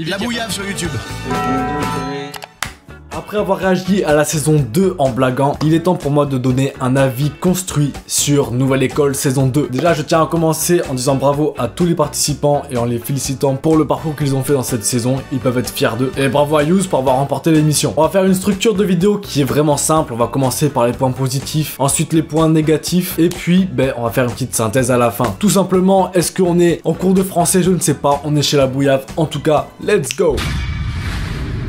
La bouillave sur YouTube. Après avoir réagi à la saison 2 en blaguant, il est temps pour moi de donner un avis construit sur Nouvelle École saison 2. Déjà, je tiens à commencer en disant bravo à tous les participants et en les félicitant pour le parcours qu'ils ont fait dans cette saison. Ils peuvent être fiers d'eux. Et bravo à Yous pour avoir remporté l'émission. On va faire une structure de vidéo qui est vraiment simple. On va commencer par les points positifs, ensuite les points négatifs, et puis on va faire une petite synthèse à la fin. Tout simplement, est-ce qu'on est en cours de français? Je ne sais pas. On est chez la bouillave. En tout cas, let's go!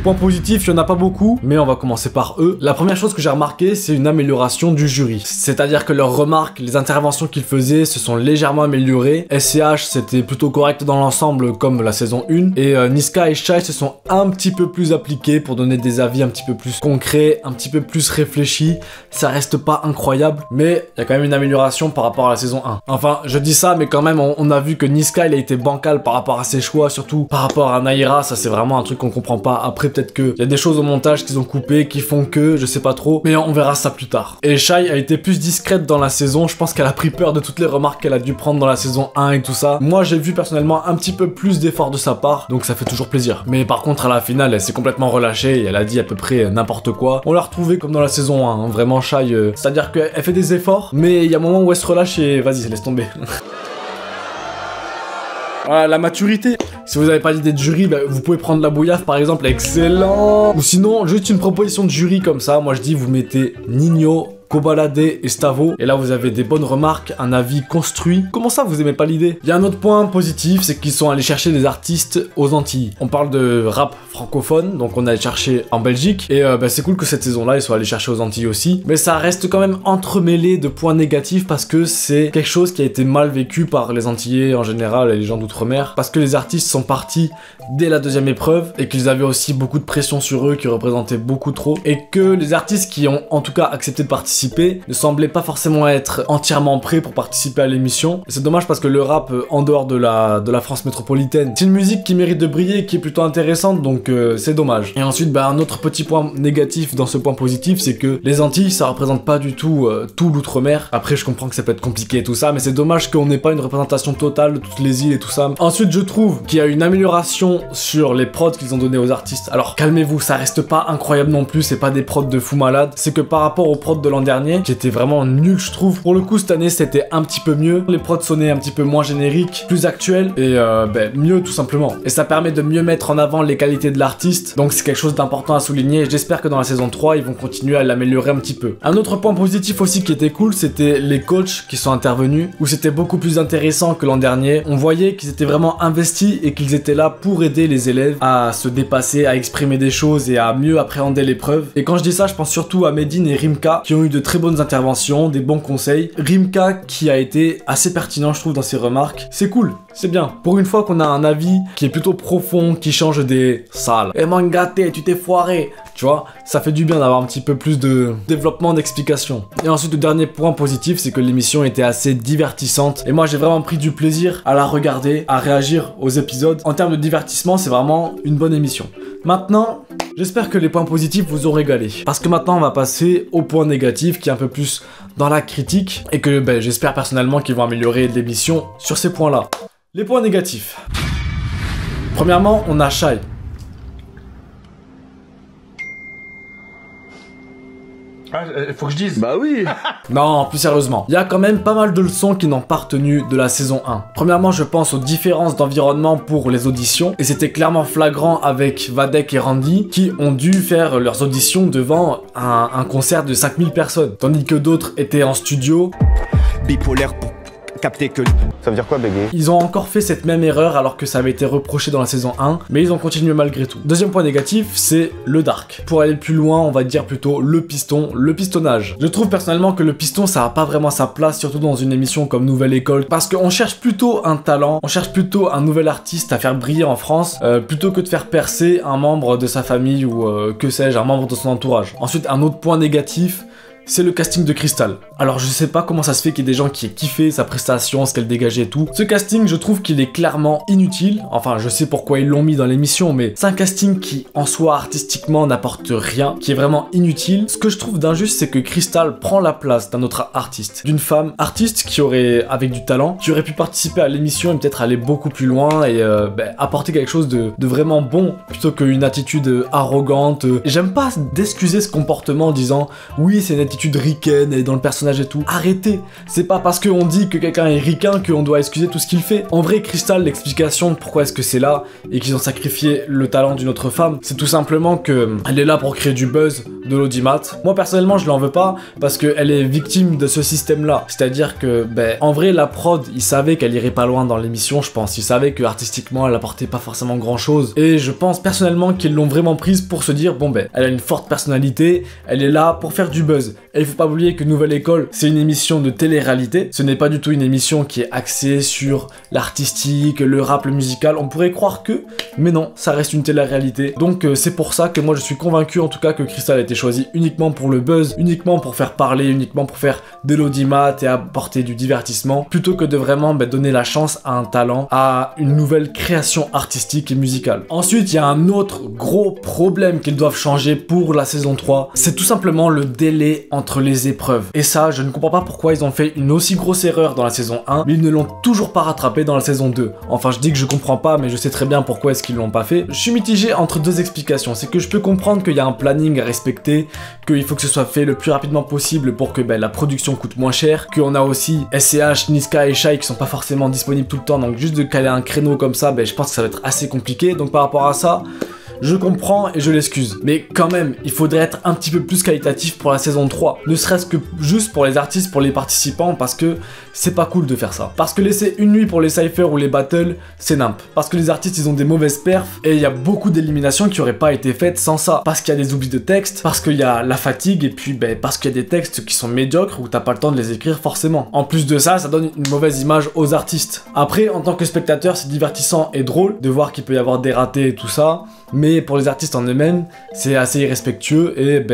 Point positif, il n'y en a pas beaucoup, mais on va commencer par eux. La première chose que j'ai remarqué, c'est une amélioration du jury. C'est-à-dire que leurs remarques, les interventions qu'ils faisaient se sont légèrement améliorées. SCH, c'était plutôt correct dans l'ensemble, comme la saison 1. Et Niska et Shai se sont un petit peu plus appliqués pour donner des avis un petit peu plus concrets, un petit peu plus réfléchis. Ça reste pas incroyable, mais il y a quand même une amélioration par rapport à la saison 1. Enfin, je dis ça, mais quand même, on a vu que Niska, il a été bancal par rapport à ses choix, surtout par rapport à Naira. Ça, c'est vraiment un truc qu'on comprend pas. Après, peut-être qu'il y a des choses au montage qu'ils ont coupées, qui font que, je sais pas trop, mais on verra ça plus tard. Et Shai a été plus discrète dans la saison, je pense qu'elle a pris peur de toutes les remarques qu'elle a dû prendre dans la saison 1 et tout ça. Moi j'ai vu personnellement un petit peu plus d'efforts de sa part, donc ça fait toujours plaisir. Mais par contre à la finale, elle s'est complètement relâchée et elle a dit à peu près n'importe quoi. On l'a retrouvée comme dans la saison 1, hein. Vraiment Shai, c'est-à-dire qu'elle fait des efforts, mais il y a un moment où elle se relâche et vas-y, laisse tomber. Voilà, la maturité. Si vous n'avez pas d'idée de jury, vous pouvez prendre la bouillave par exemple, excellent. Ou sinon, juste une proposition de jury comme ça, moi je dis vous mettez Nino, Kobalade et Stavo, et là vous avez des bonnes remarques, un avis construit. Comment ça vous aimez pas l'idée? Il y a un autre point positif, c'est qu'ils sont allés chercher des artistes aux Antilles. On parle de rap francophone, donc on est allé chercher en Belgique, et c'est cool que cette saison là ils soient allés chercher aux Antilles aussi, mais ça reste quand même entremêlé de points négatifs parce que c'est quelque chose qui a été mal vécu par les Antillais en général et les gens d'outre-mer, parce que les artistes sont partis dès la deuxième épreuve et qu'ils avaient aussi beaucoup de pression sur eux qui représentait beaucoup trop, et que les artistes qui ont en tout cas accepté de participer ne semblait pas forcément être entièrement prêt pour participer à l'émission. C'est dommage parce que le rap en dehors de la France métropolitaine, c'est une musique qui mérite de briller, qui est plutôt intéressante, donc c'est dommage. Et ensuite un autre petit point négatif dans ce point positif, c'est que les Antilles ça représente pas du tout tout l'outre-mer. Après je comprends que ça peut être compliqué et tout ça, mais c'est dommage qu'on n'ait pas une représentation totale de toutes les îles et tout ça. Ensuite je trouve qu'il y a une amélioration sur les prods qu'ils ont donné aux artistes. Alors calmez-vous, ça reste pas incroyable non plus, c'est pas des prods de fou malade, c'est que par rapport aux prods de l'an dernier, qui était vraiment nul je trouve. Pour le coup cette année c'était un petit peu mieux, les prods sonnaient un petit peu moins génériques, plus actuels et mieux tout simplement. Et ça permet de mieux mettre en avant les qualités de l'artiste, donc c'est quelque chose d'important à souligner et j'espère que dans la saison 3 ils vont continuer à l'améliorer un petit peu. Un autre point positif aussi qui était cool, c'était les coachs qui sont intervenus, où c'était beaucoup plus intéressant que l'an dernier. On voyait qu'ils étaient vraiment investis et qu'ils étaient là pour aider les élèves à se dépasser, à exprimer des choses et à mieux appréhender l'épreuve. Et quand je dis ça, je pense surtout à Medine et Rimka qui ont eu de très bonnes interventions, des bons conseils. Rimka qui a été assez pertinent je trouve dans ses remarques. C'est cool, c'est bien. Pour une fois qu'on a un avis qui est plutôt profond, qui change des salles. Eh mon gâté, tu t'es foiré. Tu vois, ça fait du bien d'avoir un petit peu plus de développement, d'explication. Et ensuite le dernier point positif, c'est que l'émission était assez divertissante. Et moi j'ai vraiment pris du plaisir à la regarder, à réagir aux épisodes. En termes de divertissement, c'est vraiment une bonne émission. Maintenant, j'espère que les points positifs vous ont régalé. Parce que maintenant on va passer au point négatif qui est un peu plus dans la critique. Et que j'espère personnellement qu'ils vont améliorer l'émission sur ces points-là. Les points négatifs. Premièrement, on a Shai. Ah, faut que je dise. Bah oui. Non, plus sérieusement, il y a quand même pas mal de leçons qui n'ont pas retenu de la saison 1. Premièrement, je pense aux différences d'environnement pour les auditions, et c'était clairement flagrant avec Vadek et Randy, qui ont dû faire leurs auditions devant un concert de 5000 personnes, tandis que d'autres étaient en studio. Bipolaire pour capter que... Ça veut dire quoi bégayer? Ils ont encore fait cette même erreur alors que ça avait été reproché dans la saison 1, mais ils ont continué malgré tout. Deuxième point négatif, c'est le dark. Pour aller plus loin, on va dire plutôt le piston, le pistonnage. Je trouve personnellement que le piston, ça a pas vraiment sa place, surtout dans une émission comme Nouvelle École, parce qu'on cherche plutôt un talent, on cherche plutôt un nouvel artiste à faire briller en France, plutôt que de faire percer un membre de sa famille ou que sais-je, un membre de son entourage. Ensuite, un autre point négatif, c'est le casting de Crystal. Alors je sais pas comment ça se fait qu'il y ait des gens qui aient kiffé sa prestation, ce qu'elle dégageait et tout. Ce casting, je trouve qu'il est clairement inutile. Enfin, je sais pourquoi ils l'ont mis dans l'émission, mais c'est un casting qui, en soi, artistiquement, n'apporte rien, qui est vraiment inutile. Ce que je trouve d'injuste, c'est que Crystal prend la place d'un autre artiste, d'une femme artiste qui aurait, avec du talent, qui aurait pu participer à l'émission et peut-être aller beaucoup plus loin et apporter quelque chose de vraiment bon, plutôt qu'une attitude arrogante. J'aime pas d'excuser ce comportement en disant oui, c'est une attitude ricaine, elle est dans le personnage et tout. Arrêtez, c'est pas parce qu'on dit que quelqu'un est ricain qu'on doit excuser tout ce qu'il fait. En vrai, Crystal, l'explication de pourquoi est-ce que c'est là et qu'ils ont sacrifié le talent d'une autre femme, c'est tout simplement que elle est là pour créer du buzz, de l'audimat. Moi personnellement, je l'en veux pas parce qu'elle est victime de ce système-là. C'est-à-dire que, en vrai, la prod, ils savaient qu'elle irait pas loin dans l'émission, je pense. Ils savaient que artistiquement, elle apportait pas forcément grand-chose. Et je pense personnellement qu'ils l'ont vraiment prise pour se dire, elle a une forte personnalité, elle est là pour faire du buzz. Et il faut pas oublier que Nouvelle École, c'est une émission de télé-réalité. Ce n'est pas du tout une émission qui est axée sur l'artistique, le rap, le musical. On pourrait croire que, mais non, ça reste une télé-réalité. Donc c'est pour ça que moi je suis convaincu en tout cas que Crystal a été choisie uniquement pour le buzz, uniquement pour faire parler, uniquement pour faire de l'audimat et apporter du divertissement, plutôt que de vraiment donner la chance à un talent, à une nouvelle création artistique et musicale. Ensuite, il y a un autre gros problème qu'ils doivent changer pour la saison 3, c'est tout simplement le délai entre les épreuves. Et ça, je ne comprends pas pourquoi ils ont fait une aussi grosse erreur dans la saison 1, mais ils ne l'ont toujours pas rattrapé dans la saison 2. Enfin, je dis que je comprends pas, mais je sais très bien pourquoi est-ce qu'ils l'ont pas fait. Je suis mitigé entre deux explications. C'est que je peux comprendre qu'il y a un planning à respecter, qu'il faut que ce soit fait le plus rapidement possible pour que la production coûte moins cher, qu'on a aussi SCH, Niska et Shai qui sont pas forcément disponibles tout le temps, donc juste de caler un créneau comme ça, je pense que ça va être assez compliqué. Donc par rapport à ça, je comprends et je l'excuse. Mais quand même, il faudrait être un petit peu plus qualitatif pour la saison 3. Ne serait-ce que juste pour les artistes, pour les participants, parce que c'est pas cool de faire ça. Parce que laisser une nuit pour les cyphers ou les battles, c'est nimp. Parce que les artistes, ils ont des mauvaises perfs, et il y a beaucoup d'éliminations qui auraient pas été faites sans ça. Parce qu'il y a des oublis de texte, parce qu'il y a la fatigue, et puis parce qu'il y a des textes qui sont médiocres, où t'as pas le temps de les écrire forcément. En plus de ça, ça donne une mauvaise image aux artistes. Après, en tant que spectateur, c'est divertissant et drôle de voir qu'il peut y avoir des ratés et tout ça, mais pour les artistes en eux-mêmes, c'est assez irrespectueux et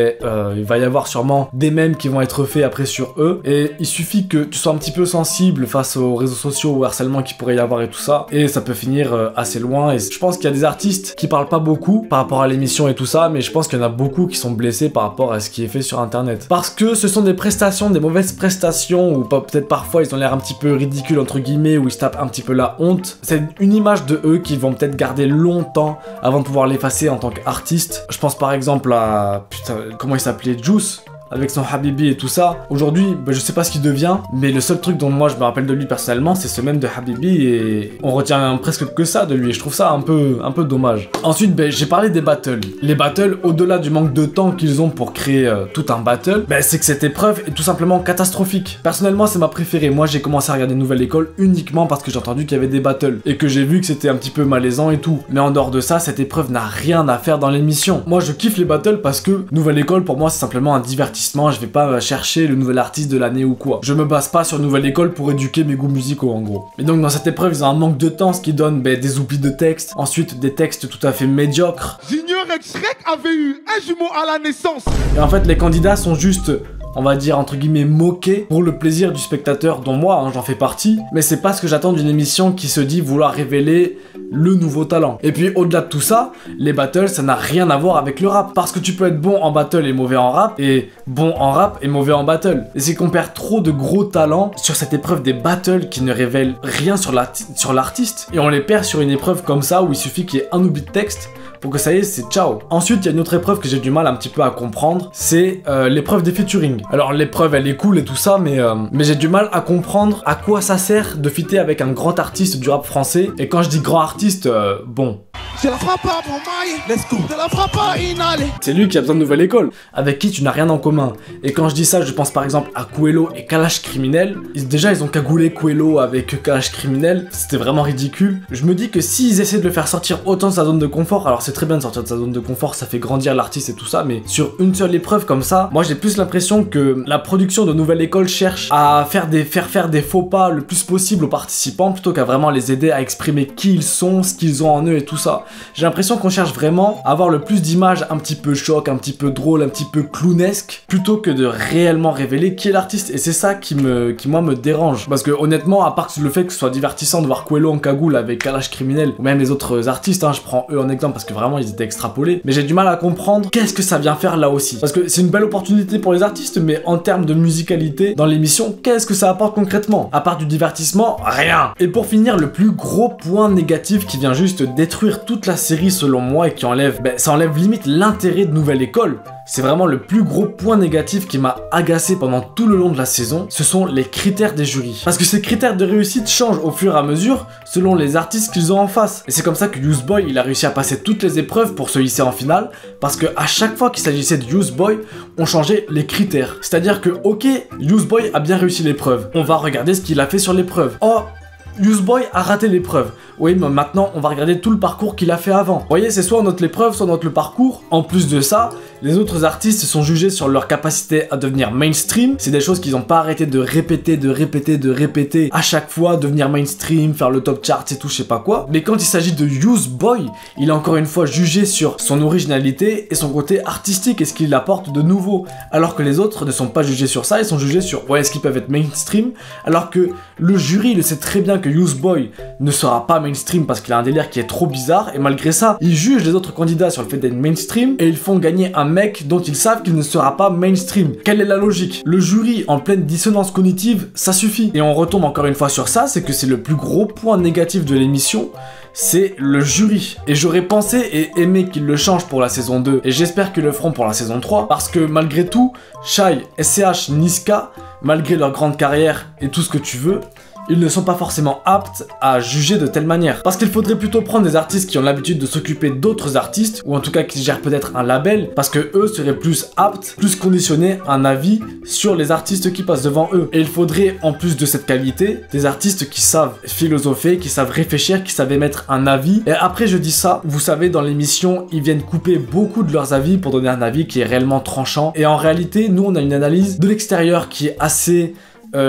il va y avoir sûrement des mèmes qui vont être faits après sur eux, et il suffit que tu sois un petit peu sensible face aux réseaux sociaux, au harcèlement qu'il pourrait y avoir et tout ça, et ça peut finir assez loin. Et je pense qu'il y a des artistes qui parlent pas beaucoup par rapport à l'émission et tout ça, mais je pense qu'il y en a beaucoup qui sont blessés par rapport à ce qui est fait sur internet. Parce que ce sont des prestations, des mauvaises prestations, ou peut-être parfois ils ont l'air un petit peu ridicules entre guillemets, ou ils se tapent un petit peu la honte. C'est une image de eux qu'ils vont peut-être garder longtemps avant de pouvoir l'effacer en tant qu'artiste. Je pense par exemple à... Putain, comment il s'appelait? Juice, avec son Habibi et tout ça. Aujourd'hui, je sais pas ce qu'il devient, mais le seul truc dont moi je me rappelle de lui personnellement, c'est ce même de Habibi, et on retient presque que ça de lui, et je trouve ça un peu dommage. Ensuite, j'ai parlé des battles. Les battles, au-delà du manque de temps qu'ils ont pour créer tout un battle, c'est que cette épreuve est tout simplement catastrophique. Personnellement, c'est ma préférée. Moi, j'ai commencé à regarder Nouvelle École uniquement parce que j'ai entendu qu'il y avait des battles, et que j'ai vu que c'était un petit peu malaisant et tout. Mais en dehors de ça, cette épreuve n'a rien à faire dans l'émission. Moi, je kiffe les battles parce que Nouvelle École, pour moi, c'est simplement un divertissement. Je vais pas chercher le nouvel artiste de l'année ou quoi. Je me base pas sur Nouvelle École pour éduquer mes goûts musicaux en gros. Et donc dans cette épreuve, ils ont un manque de temps, ce qui donne des oublis de texte. Ensuite, des textes tout à fait médiocres. J'ignorais que Shrek avait eu un jumeau à la naissance. Et en fait, les candidats sont juste, on va dire entre guillemets, moqués pour le plaisir du spectateur, dont moi j'en fais partie, mais c'est pas ce que j'attends d'une émission qui se dit vouloir révéler le nouveau talent. Et puis au-delà de tout ça, les battles, ça n'a rien à voir avec le rap, parce que tu peux être bon en battle et mauvais en rap, et bon en rap et mauvais en battle. Et c'est qu'on perd trop de gros talents sur cette épreuve des battles qui ne révèlent rien sur l'artiste, et on les perd sur une épreuve comme ça où il suffit qu'il y ait un oubli de texte pour que ça y est, c'est ciao. Ensuite, il y a une autre épreuve que j'ai du mal un petit peu à comprendre, c'est l'épreuve des featuring. Alors l'épreuve, elle est cool et tout ça, mais j'ai du mal à comprendre à quoi ça sert de fitter avec un grand artiste du rap français. Et quand je dis grand artiste, bon... Je la frappe pas, mon maille. Let's go. Je la frappe pas, inhalé. C'est lui qui a besoin de Nouvelle École, avec qui tu n'as rien en commun. Et quand je dis ça, je pense par exemple à Quelo et Kalash Criminel. Déjà, ils ont cagoulé Quelo avec Kalash Criminel. C'était vraiment ridicule. Je me dis que s'ils essaient de le faire sortir autant de sa zone de confort, alors c'est très bien de sortir de sa zone de confort, ça fait grandir l'artiste et tout ça, mais sur une seule épreuve comme ça, moi j'ai plus l'impression que la production de Nouvelle École cherche à faire des faux pas le plus possible aux participants, plutôt qu'à vraiment les aider à exprimer qui ils sont, ce qu'ils ont en eux et tout ça. j'ai l'impression qu'on cherche vraiment à avoir le plus d'images un petit peu choc, un petit peu drôle, un petit peu clownesque, plutôt que de réellement révéler qui est l'artiste. Et c'est ça qui moi me dérange. Parce que honnêtement, à part le fait que ce soit divertissant de voir Quello en cagoule avec Kalash Criminel, ou même les autres artistes, je prends eux en exemple parce que vraiment ils étaient extrapolés, mais j'ai du mal à comprendre qu'est-ce que ça vient faire là aussi. Parce que c'est une belle opportunité pour les artistes, mais en termes de musicalité dans l'émission, qu'est-ce que ça apporte concrètement? À part du divertissement, rien. Et pour finir, le plus gros point négatif qui vient juste détruire toute la série selon moi et qui enlève, ça enlève limite l'intérêt de Nouvelle École. C'est vraiment le plus gros point négatif qui m'a agacé pendant tout le long de la saison, ce sont les critères des jurys. Parce que ces critères de réussite changent au fur et à mesure selon les artistes qu'ils ont en face. Et c'est comme ça que Useboy, il a réussi à passer toutes les épreuves pour se hisser en finale, parce que à chaque fois qu'il s'agissait de Useboy, on changeait les critères. C'est-à-dire que, ok, Useboy a bien réussi l'épreuve, on va regarder ce qu'il a fait sur l'épreuve. Oh, Useboy a raté l'épreuve. Oui, mais maintenant, on va regarder tout le parcours qu'il a fait avant. Vous voyez, c'est soit on note l'épreuve, soit on note le parcours. En plus de ça, les autres artistes sont jugés sur leur capacité à devenir mainstream. C'est des choses qu'ils n'ont pas arrêté de répéter à chaque fois, devenir mainstream, faire le top chart et tout, je sais pas quoi. Mais quand il s'agit de Useboy, il est encore une fois jugé sur son originalité et son côté artistique et ce qu'il apporte de nouveau. Alors que les autres ne sont pas jugés sur ça, ils sont jugés sur, ouais, est-ce qu'ils peuvent être mainstream? Alors que le jury le sait très bien que Useboy ne sera pas mainstream parce qu'il a un délire qui est trop bizarre, et malgré ça, ils jugent les autres candidats sur le fait d'être mainstream et ils font gagner un mec dont ils savent qu'il ne sera pas mainstream. Quelle est la logique? Le jury en pleine dissonance cognitive, ça suffit. Et on retombe encore une fois sur ça, c'est que c'est le plus gros point négatif de l'émission, c'est le jury. Et j'aurais pensé et aimé qu'ils le changent pour la saison 2, et j'espère qu'ils le feront pour la saison 3, parce que malgré tout, Shai, SCH, Niska, malgré leur grande carrière et tout ce que tu veux, ils ne sont pas forcément aptes à juger de telle manière. Parce qu'il faudrait plutôt prendre des artistes qui ont l'habitude de s'occuper d'autres artistes, ou en tout cas qui gèrent peut-être un label, parce que eux seraient plus aptes, plus conditionnés à un avis sur les artistes qui passent devant eux. Et il faudrait, en plus de cette qualité, des artistes qui savent philosopher, qui savent réfléchir, qui savent émettre un avis. Et après je dis ça, vous savez, dans l'émission, ils viennent couper beaucoup de leurs avis pour donner un avis qui est réellement tranchant. Et en réalité, nous on a une analyse de l'extérieur qui est assez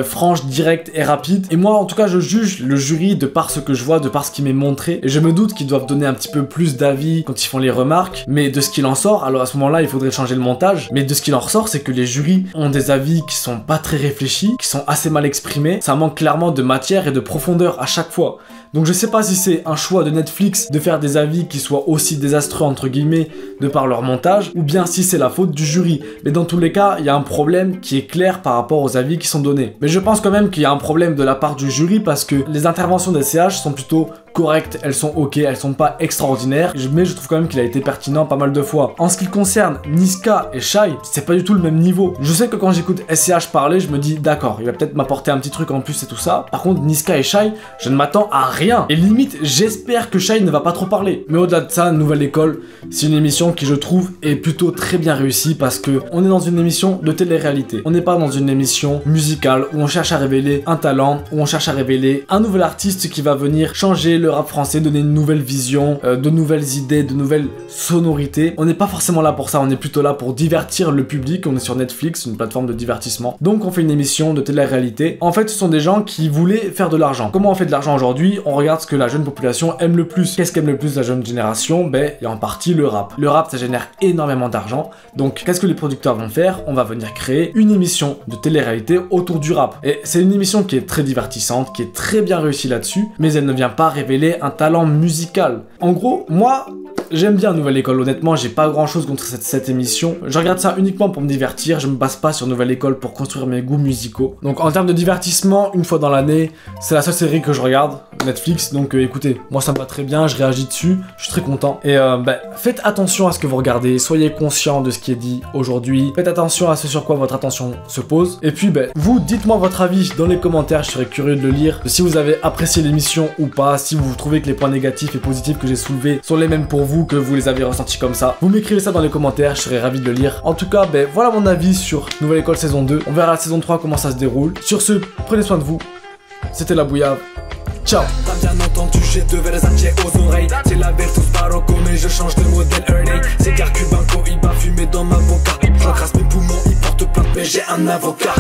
franche, directe et rapide. Et moi, en tout cas, je juge le jury de par ce que je vois, de par ce qui m'est montré. Et je me doute qu'ils doivent donner un petit peu plus d'avis quand ils font les remarques. Mais de ce qu'il en sort, alors à ce moment-là, il faudrait changer le montage. Mais de ce qu'il en ressort, c'est que les jurys ont des avis qui sont pas très réfléchis, qui sont assez mal exprimés. Ça manque clairement de matière et de profondeur à chaque fois. Donc je sais pas si c'est un choix de Netflix de faire des avis qui soient aussi désastreux entre guillemets de par leur montage, ou bien si c'est la faute du jury. Mais dans tous les cas, il y a un problème qui est clair par rapport aux avis qui sont donnés. Mais je pense quand même qu'il y a un problème de la part du jury parce que les interventions des CH sont plutôt correctes, elles sont ok, elles sont pas extraordinaires, mais je trouve quand même qu'il a été pertinent pas mal de fois. En ce qui concerne Niska et Shai, c'est pas du tout le même niveau. Je sais que quand j'écoute SCH parler, je me dis d'accord, il va peut-être m'apporter un petit truc en plus et tout ça. Par contre, Niska et Shai, je ne m'attends à rien. Et limite, j'espère que Shai ne va pas trop parler. Mais au-delà de ça, Nouvelle École, c'est une émission qui je trouve est plutôt très bien réussie parce que on est dans une émission de télé-réalité. On n'est pas dans une émission musicale où on cherche à révéler un talent, où on cherche à révéler un nouvel artiste qui va venir changer le rap français, donner une nouvelle vision, de nouvelles idées, de nouvelles sonorités. On n'est pas forcément là pour ça, on est plutôt là pour divertir le public. On est sur Netflix, une plateforme de divertissement. Donc on fait une émission de télé-réalité. En fait, ce sont des gens qui voulaient faire de l'argent. Comment on fait de l'argent aujourd'hui? On regarde ce que la jeune population aime le plus. Qu'est-ce qu'aime le plus la jeune génération? Ben, il y a en partie le rap. Le rap, ça génère énormément d'argent. Donc, qu'est-ce que les producteurs vont faire? On va venir créer une émission de télé-réalité autour du rap. Et c'est une émission qui est très divertissante, qui est très bien réussie là-dessus, mais elle ne vient pas révéler un talent musical. En gros, moi, j'aime bien Nouvelle École, honnêtement, j'ai pas grand chose contre cette émission. Je regarde ça uniquement pour me divertir, je me base pas sur Nouvelle École pour construire mes goûts musicaux. Donc en termes de divertissement, une fois dans l'année, c'est la seule série que je regarde, Netflix, donc écoutez, moi ça me va très bien, je réagis dessus, je suis très content. Et faites attention à ce que vous regardez, soyez conscient de ce qui est dit aujourd'hui, faites attention à ce sur quoi votre attention se pose. Et puis vous, dites-moi votre avis dans les commentaires, je serais curieux de le lire, si vous avez apprécié l'émission ou pas, si vous trouvez que les points négatifs et positifs que j'ai soulevés sont les mêmes pour vous, que vous les avez ressentis comme ça. Vous m'écrivez ça dans les commentaires, je serais ravi de le lire. En tout cas, voilà mon avis sur Nouvelle École saison 2. On verra la saison 3 comment ça se déroule. Sur ce, prenez soin de vous. C'était la Bouillave. Ciao. T'as bien entendu, j'ai deux Versace aux oreilles. C'est la Vertus Barocco, mais je change de modèle Early. C'est car Cubanco, il va fumer dans ma boca. J'encrasse mes poumons, il porte plainte, mais j'ai un avocat.